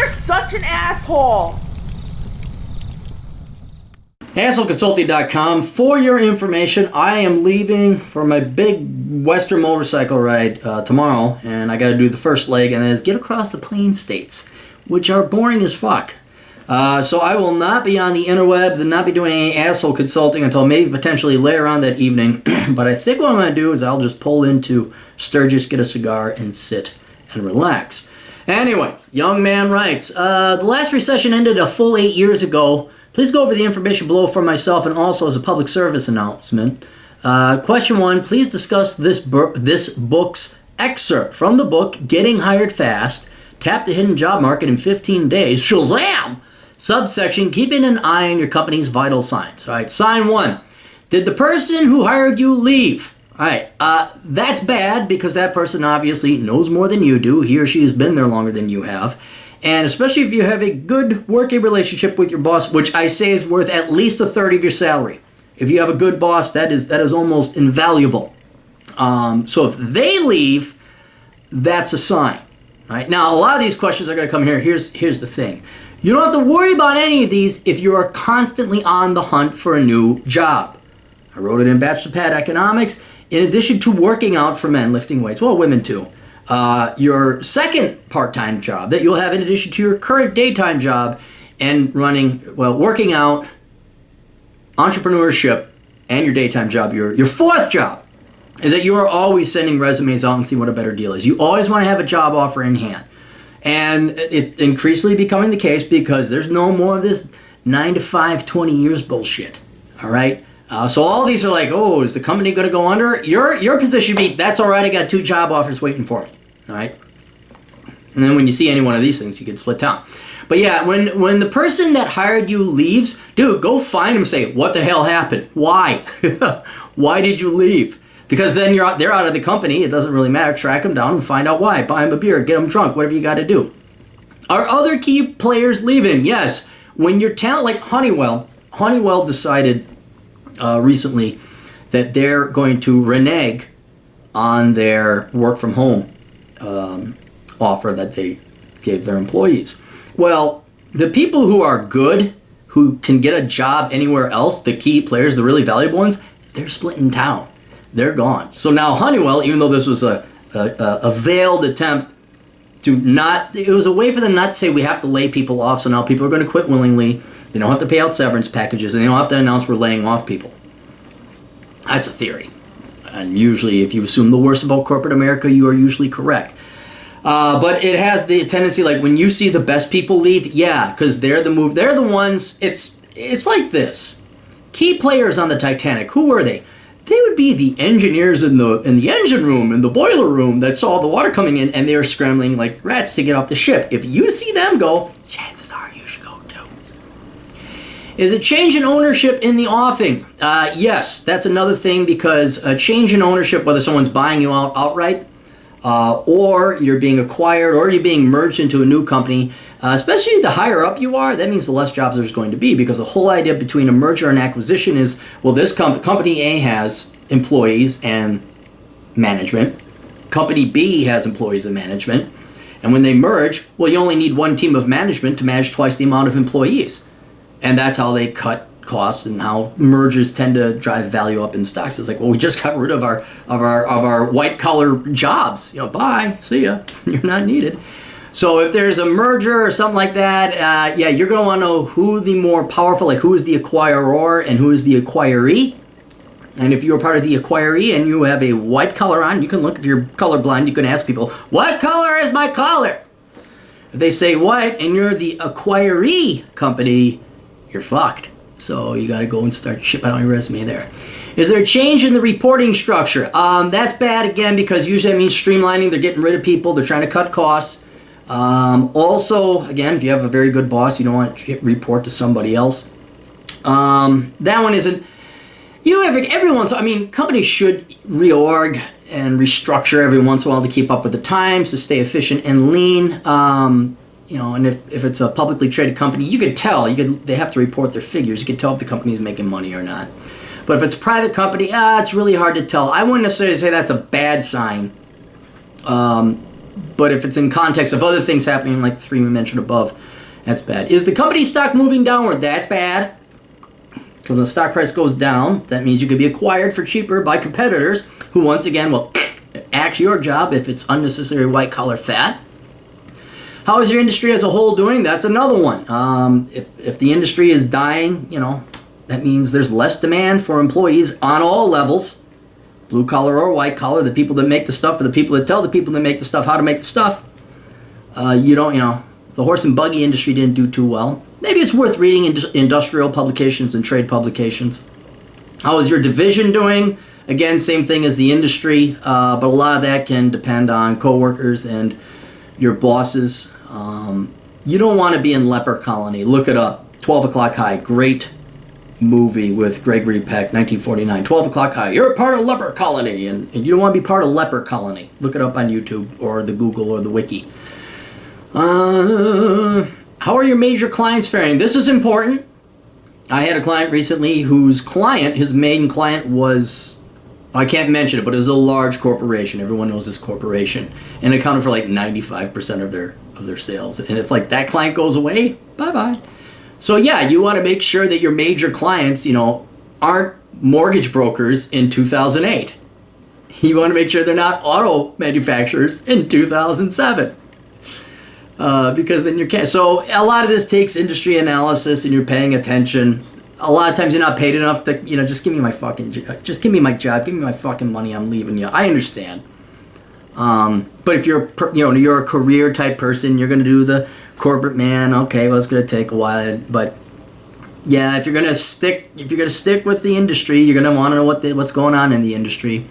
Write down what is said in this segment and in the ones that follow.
You're such an asshole. AssholeConsulting.com. For your information, I am leaving for my big Western motorcycle ride tomorrow, and I got to do the first leg, and that is get across the Plains States, which are boring as fuck. So I will not be on the interwebs and not be doing any asshole consulting until maybe potentially later on that evening. But I think what I'm going to do is I'll just pull into Sturgis, get a cigar, and sit and relax. Anyway, young man writes, the last recession ended a full 8 years ago. Please go over the information below for myself and also as a public service announcement. Question 1, please discuss this book's excerpt from the book, Getting Hired Fast, Tap the Hidden Job Market in 15 Days, Shazam! Subsection, keeping an eye on your company's vital signs. All right, sign 1, did the person who hired you leave? All right, that's bad because that person obviously knows more than you do. He or she has been there longer than you have. And especially if you have a good working relationship with your boss, which I say is worth at least a third of your salary. If you have a good boss, that is almost invaluable. So if they leave, that's a sign. Right? Now, a lot of these questions are going to come here. Here's the thing. You don't have to worry about any of these if you are constantly on the hunt for a new job. I wrote it in Bachelor Pad Economics. In addition to working out for men, lifting weights, well, women too. Your second part-time job that you'll have in addition to your current daytime job and working out, entrepreneurship, and your daytime job. Your fourth job is that you are always sending resumes out and see what a better deal is. You always want to have a job offer in hand. And it's increasingly becoming the case because there's no more of this 9 to 5, 20 years bullshit. All right? So all these are like, oh, is the company going to go under? Your position should be, that's all right, I got 2 job offers waiting for me. All right? And then when you see any one of these things, you can split down. But yeah, when the person that hired you leaves, dude, go find them and say, what the hell happened? Why? Why did you leave? Because then they're out of the company. It doesn't really matter. Track them down and find out why. Buy them a beer. Get them drunk. Whatever you got to do. Are other key players leaving? Yes. When your talent, like Honeywell decided recently that they're going to renege on their work from home offer that they gave their employees. Well, the people who are good, who can get a job anywhere else, the key players, the really valuable ones, they're splitting town. They're gone. So now Honeywell, even though this was a veiled attempt to not, it was a way for them not to say we have to lay people off, so now people are going to quit willingly. They don't have to pay out severance packages, and they don't have to announce we're laying off people. That's a theory. And usually, if you assume the worst about corporate America, you are usually correct. But it has the tendency, like when you see the best people leave, yeah, because they're the ones. It's like this. Key players on the Titanic. Who were they? They would be the engineers in the engine room, in the boiler room that saw the water coming in, and they were scrambling like rats to get off the ship. If you see them go, chances are you should go too. Is it change in ownership in the offing? Yes, that's another thing because a change in ownership, whether someone's buying you out outright, or you're being acquired, or you're being merged into a new company, especially the higher up you are, that means the less jobs there's going to be, because the whole idea between a merger and acquisition is, well, this company A has employees and management, company B has employees and management, and when they merge, well, you only need one team of management to manage twice the amount of employees, and that's how they cut costs and how mergers tend to drive value up in stocks. It's like, well, we just got rid of our white collar jobs. Bye, see ya. You're not needed. So if there's a merger or something like that, yeah, you're going to want to know who the more powerful, like who is the acquirer and who is the acquiree. And if you're part of the acquiree and you have a white collar on, you can look, if you're colorblind, you can ask people, what color is my collar? If they say white and you're the acquiree company, you're fucked. So you got to go and start shipping out your resume there. Is there a change in the reporting structure? That's bad, again, because usually that means streamlining. They're getting rid of people. They're trying to cut costs. Also, again, if you have a very good boss, you don't want to report to somebody else. That one isn't. Companies should reorg and restructure every once in a while to keep up with the times, to stay efficient and lean. And if it's a publicly traded company, you could tell. They have to report their figures. You can tell if the company is making money or not. But if it's a private company, it's really hard to tell. I wouldn't necessarily say that's a bad sign. But if it's in context of other things happening, like the three we mentioned above, that's bad. Is the company stock moving downward? That's bad. Because when the stock price goes down, that means you could be acquired for cheaper by competitors who, once again, will axe your job if it's unnecessary white-collar fat. How is your industry as a whole doing? That's another one. If the industry is dying, that means there's less demand for employees on all levels, blue collar or white collar, the people that make the stuff or the people that tell the people that make the stuff how to make the stuff. The horse and buggy industry didn't do too well. Maybe it's worth reading industrial publications and trade publications. How is your division doing? Again, same thing as the industry, but a lot of that can depend on coworkers and your bosses. You don't want to be in leper colony. Look it up. 12 O'Clock High. Great movie with Gregory Peck, 1949. 12 O'Clock High. You're a part of leper colony, and you don't want to be part of leper colony. Look it up on YouTube or the Google or the Wiki. How are your major clients faring? This is important. I had a client recently whose client, his main client was, I can't mention it, but it was a large corporation. Everyone knows this corporation. And it accounted for like 95% of their sales. And if like that client goes away, bye-bye. So yeah, you want to make sure that your major clients, aren't mortgage brokers in 2008. You want to make sure they're not auto manufacturers in 2007. Because then you can't. So a lot of this takes industry analysis and you're paying attention. A lot of times you're not paid enough to, just give me my fucking, just give me my job, give me my fucking money, I'm leaving you. I understand. But if you're, you're a career type person, you're going to do the corporate man. Okay, well, it's going to take a while. But yeah, if you're going to stick with the industry, you're going to want to know what's going on in the industry.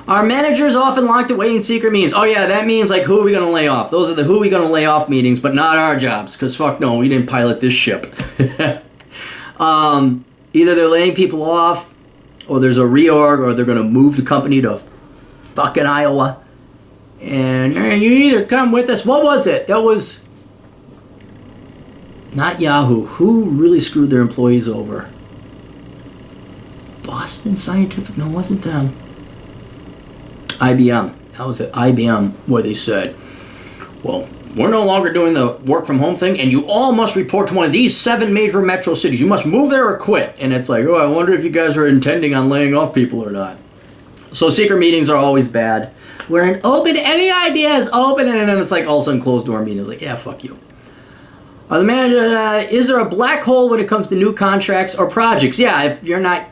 Are managers often locked away in secret meetings? Oh yeah, that means like who are we going to lay off? Those are the who are we going to lay off meetings, but not our jobs, because fuck no, we didn't pilot this ship. Either they're laying people off, or there's a reorg, or they're going to move the company to fucking Iowa. And you either come with us. What was it? That was not Yahoo. Who really screwed their employees over? Boston Scientific? No, it wasn't them. IBM. That was at IBM where they said, well, we're no longer doing the work from home thing, and you all must report to one of these 7 major metro cities. You must move there or quit. And it's like, I wonder if you guys are intending on laying off people or not. So secret meetings are always bad. We're an open, any ideas, open, and then it's like all of a sudden closed door meetings. Like, yeah, fuck you. Are the manager, is there a black hole when it comes to new contracts or projects? Yeah, if you're not,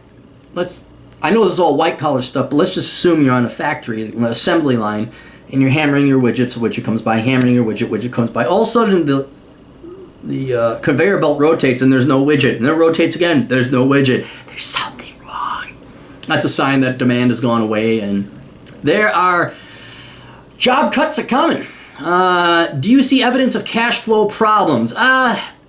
I know this is all white-collar stuff, but let's just assume you're on a factory, an assembly line, and you're hammering your widgets, a widget comes by, hammering your widget comes by. All of a sudden, the conveyor belt rotates, and there's no widget. And then it rotates again, there's no widget. There's something wrong. That's a sign that demand has gone away, and there are job cuts are coming. Do you see evidence of cash flow problems?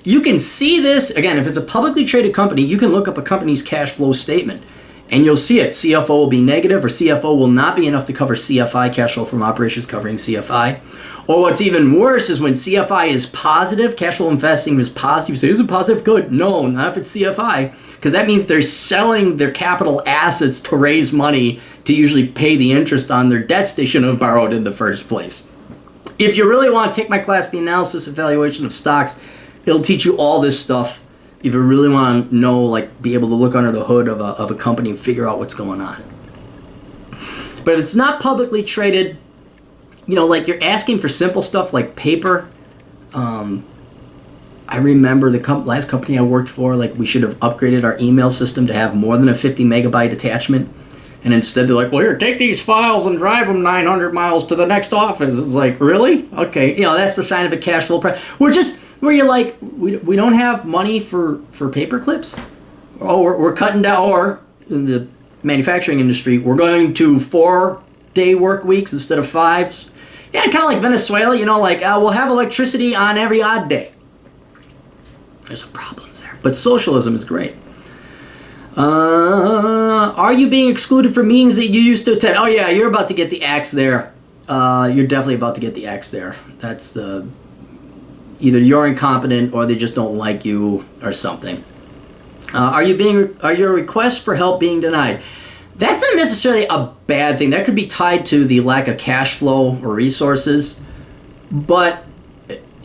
You can see this, again, if it's a publicly traded company, you can look up a company's cash flow statement. And you'll see it. CFO will be negative, or CFO will not be enough to cover CFI, cash flow from operations covering CFI. Or what's even worse is when CFI is positive, cash flow investing is positive. You say, is it positive? Good. No, not if it's CFI. Because that means they're selling their capital assets to raise money to usually pay the interest on their debts they shouldn't have borrowed in the first place. If you really want to take my class, The Analysis Evaluation of Stocks, it'll teach you all this stuff. If you really want to know, be able to look under the hood of a company and figure out what's going on. But if it's not publicly traded, you're asking for simple stuff like paper. I remember the last company I worked for, we should have upgraded our email system to have more than a 50 megabyte attachment. And instead they're like, well, here, take these files and drive them 900 miles to the next office. It's like, really? Okay, that's the sign of a cash flow problem. Where you're like, we don't have money for paper clips? Oh, we're cutting down, or in the manufacturing industry, we're going to 4-day work weeks instead of 5s. Yeah, kind of like Venezuela, we'll have electricity on every odd day. There's some problems there. But socialism is great. Are you being excluded from meetings that you used to attend? Oh yeah, you're about to get the axe there. You're definitely about to get the axe there. That's either you're incompetent or they just don't like you or something. Are your requests for help being denied? That's not necessarily a bad thing. That could be tied to the lack of cash flow or resources, but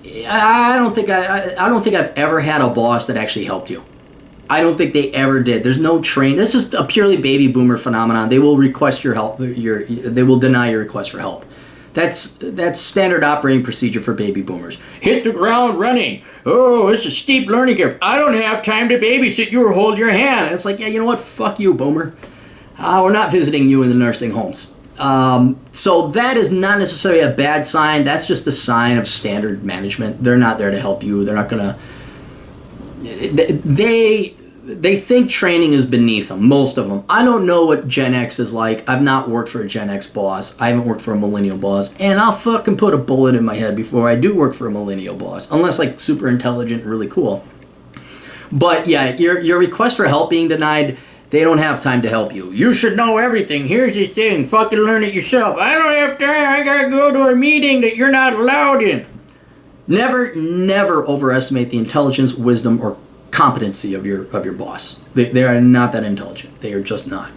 I don't think I've ever had a boss that actually helped you. I don't think they ever did. There's no train. This is a purely baby boomer phenomenon. They will request your help. They will deny your request for help. That's standard operating procedure for baby boomers. Hit the ground running. Oh, it's a steep learning curve. I don't have time to babysit you or hold your hand. And it's like, yeah, you know what? Fuck you, boomer. We're not visiting you in the nursing homes. So that is not necessarily a bad sign. That's just a sign of standard management. They're not there to help you. They're not going to... They think training is beneath them, most of them. I don't know what Gen X is like. I've not worked for a Gen X boss. I haven't worked for a millennial boss. And I'll fucking put a bullet in my head before I do work for a millennial boss. Unless, like, super intelligent and really cool. But, yeah, your request for help being denied, they don't have time to help you. You should know everything. Here's the thing. Fucking learn it yourself. I don't have time. I gotta go to a meeting that you're not allowed in. Never overestimate the intelligence, wisdom, or competency of your boss. They are not that intelligent. They are just not.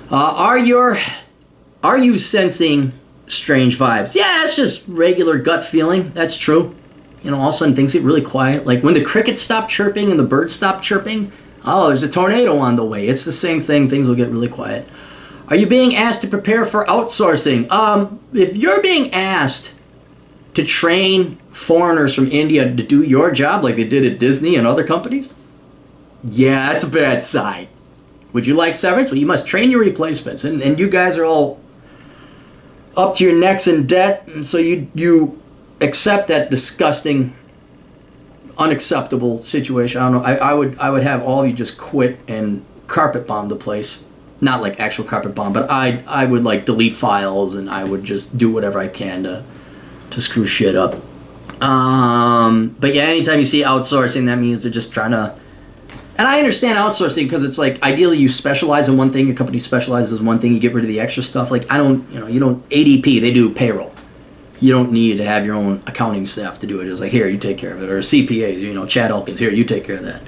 Are you sensing strange vibes? Yeah, it's just regular gut feeling. That's true. You know, all of a sudden things get really quiet. Like when the crickets stop chirping and the birds stop chirping. Oh, there's a tornado on the way. It's the same thing. Things will get really quiet. Are you being asked to prepare for outsourcing? If you're being asked to train foreigners from India to do your job like they did at Disney and other companies, yeah, that's a bad sign. Would you like severance? Well, you must train your replacements. And you guys are all up to your necks in debt, and so you accept that disgusting, unacceptable situation. I don't know. I would have all of you just quit and carpet bomb the place. Not like actual carpet bomb, but I would like delete files, and I would just do whatever I can to screw shit up. But yeah, anytime you see outsourcing, that means they're just trying to... And I understand outsourcing because it's like, ideally you specialize in one thing, your company specializes in one thing, you get rid of the extra stuff. Like, you don't, ADP, they do payroll. You don't need to have your own accounting staff to do it. It's like, here, you take care of it. Or CPA, Chad Elkins, here, you take care of that.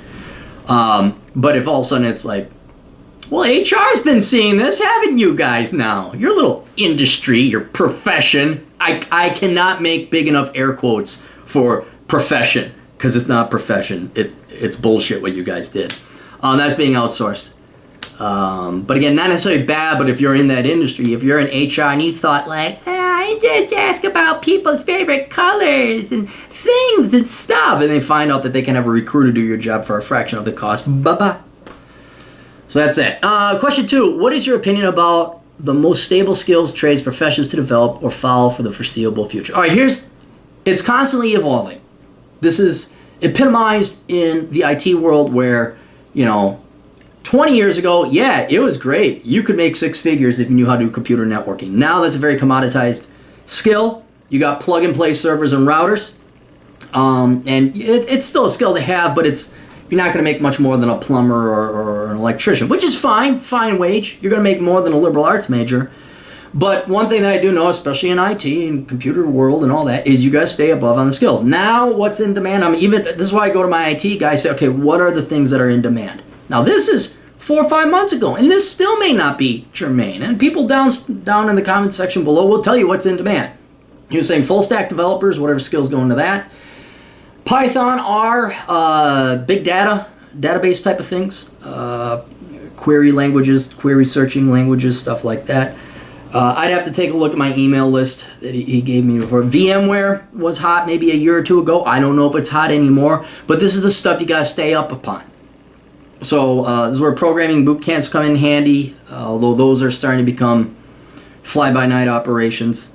But if all of a sudden it's like, well, HR's been seeing this, haven't you guys now? Your little industry, your profession. I cannot make big enough air quotes for profession, because it's not profession. It's bullshit what you guys did. That's being outsourced. But again, not necessarily bad, but if you're in that industry, if you're in HR and you thought like, I just ask about people's favorite colors and things and stuff, and they find out that they can have a recruiter do your job for a fraction of the cost, bye-bye. So that's it. Question 2, what is your opinion about the most stable skills, trades, professions to develop or follow for the foreseeable future? All right, it's constantly evolving. This is epitomized in the IT world where, 20 years ago, yeah, it was great. You could make 6 figures if you knew how to do computer networking. Now that's a very commoditized skill. You got plug-and-play servers and routers. And it's still a skill to have, but you're not going to make much more than a plumber or an electrician, which is fine wage. You're going to make more than a liberal arts major. But one thing that I do know, especially in IT and computer world and all that, is you got to stay above on the skills. Now, what's in demand? This is why I go to my IT guy and say, okay, what are the things that are in demand? Now, this is 4 or 5 months ago, and this still may not be germane. And people down in the comments section below will tell you what's in demand. He was saying full stack developers, whatever skills go into that. Python, R, big data, database type of things, query languages, query searching languages, stuff like that. I'd have to take a look at my email list that he gave me before. VMware was hot maybe a year or two ago. I don't know if it's hot anymore, but this is the stuff you got to stay up upon. So this is where programming boot camps come in handy, although those are starting to become fly-by-night operations.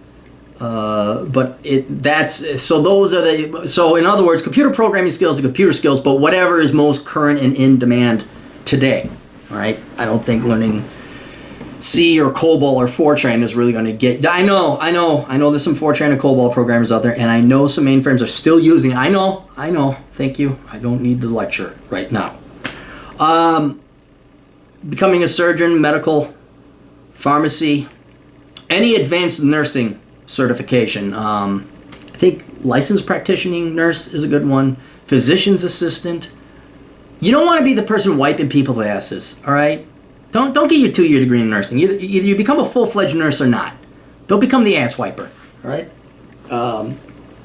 So those are so in other words, computer programming skills are computer skills, but whatever is most current and in demand today. All right, I don't think learning C or COBOL or Fortran is really going to get. I know. There's some Fortran and COBOL programmers out there, and I know some mainframes are still using it. I know. Thank you. I don't need the lecture right now. Becoming a surgeon, medical, pharmacy, any advanced nursing certification. I think licensed practicing nurse is a good one. Physician's assistant. You don't want to be the person wiping people's asses, all right? Don't get your 2-year degree in nursing. Either you become a full-fledged nurse or not. Don't become the ass wiper, all right?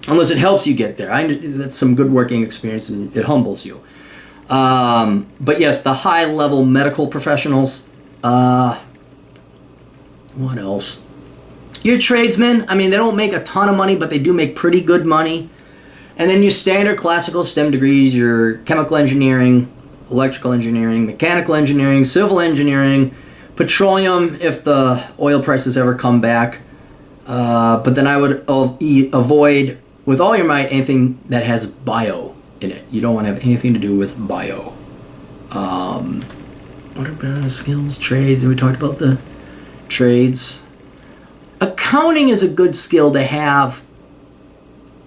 Unless it helps you get there. That's some good working experience, and it humbles you. But yes, the high-level medical professionals. What else? Your tradesmen, I mean, they don't make a ton of money, but they do make pretty good money. And then your standard classical STEM degrees, your chemical engineering, electrical engineering, mechanical engineering, civil engineering, petroleum if the oil prices ever come back. But then I would avoid, with all your might, anything that has bio in it. You don't want to have anything to do with bio. What about skills, trades? And we talked about the trades. Accounting is a good skill to have,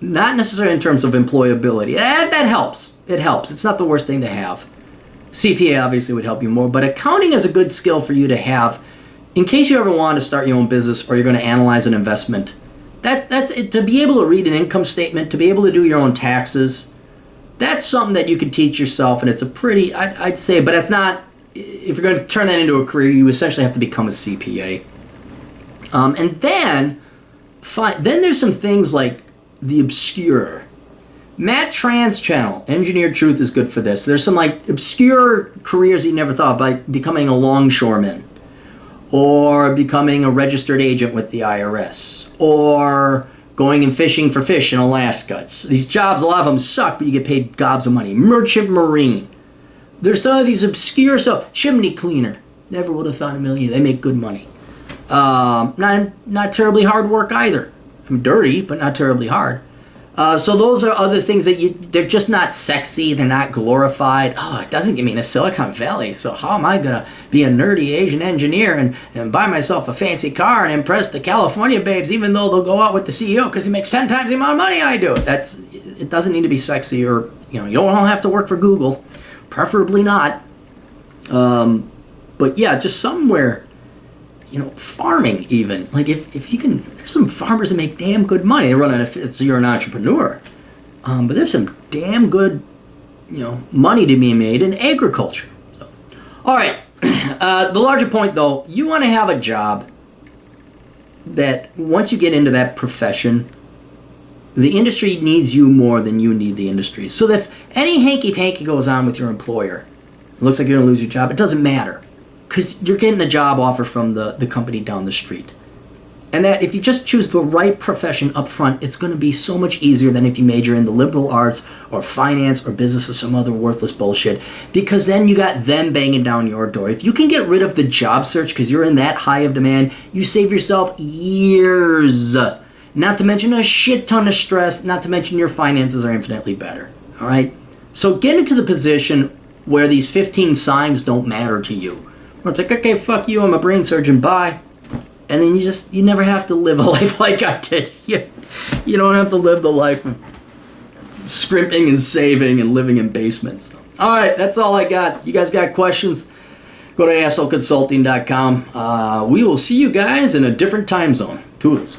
not necessarily in terms of employability. That helps. It helps. It's not the worst thing to have. CPA obviously would help you more, but accounting is a good skill for you to have in case you ever want to start your own business or you're going to analyze an investment. That's it. To be able to read an income statement, to be able to do your own taxes, that's something that you can teach yourself, and it's a pretty, I'd say, but it's not, if you're going to turn that into a career, you essentially have to become a CPA. And then there's some things like the obscure. Matt Tran's channel, Engineered Truth, is good for this. There's some like obscure careers you never thought of, like becoming a longshoreman, or becoming a registered agent with the IRS, or going and fishing for fish in Alaska. These jobs, a lot of them suck, but you get paid gobs of money. Merchant marine. There's some of these obscure stuff. Chimney cleaner. Never would have thought in a million. They make good money. Not terribly hard work either. I mean, dirty, but not terribly hard. So those are other things that they're just not sexy. They're not glorified. Oh, it doesn't get me into Silicon Valley. So how am I going to be a nerdy Asian engineer and buy myself a fancy car and impress the California babes, even though they'll go out with the CEO because he makes 10 times the amount of money I do? It doesn't need to be sexy, or you don't have to work for Google, preferably not. But yeah, just somewhere. Farming even. Like if you can, there's some farmers that make damn good money. They run if you're an entrepreneur. But there's some damn good, money to be made in agriculture. So, all right. The larger point though, you want to have a job that once you get into that profession, the industry needs you more than you need the industry. So that if any hanky-panky goes on with your employer, it looks like you're going to lose your job, it doesn't matter. Because you're getting a job offer from the company down the street. And that if you just choose the right profession up front, it's going to be so much easier than if you major in the liberal arts or finance or business or some other worthless bullshit. Because then you got them banging down your door. If you can get rid of the job search because you're in that high of demand, you save yourself years. Not to mention a shit ton of stress, not to mention your finances are infinitely better. All right? So get into the position where these 15 signs don't matter to you. Where it's like, okay, fuck you, I'm a brain surgeon, bye. And then you never have to live a life like I did. You don't have to live the life of scrimping and saving and living in basements. All right, that's all I got. You guys got questions? Go to assholeconsulting.com. We will see you guys in a different time zone. Toodles.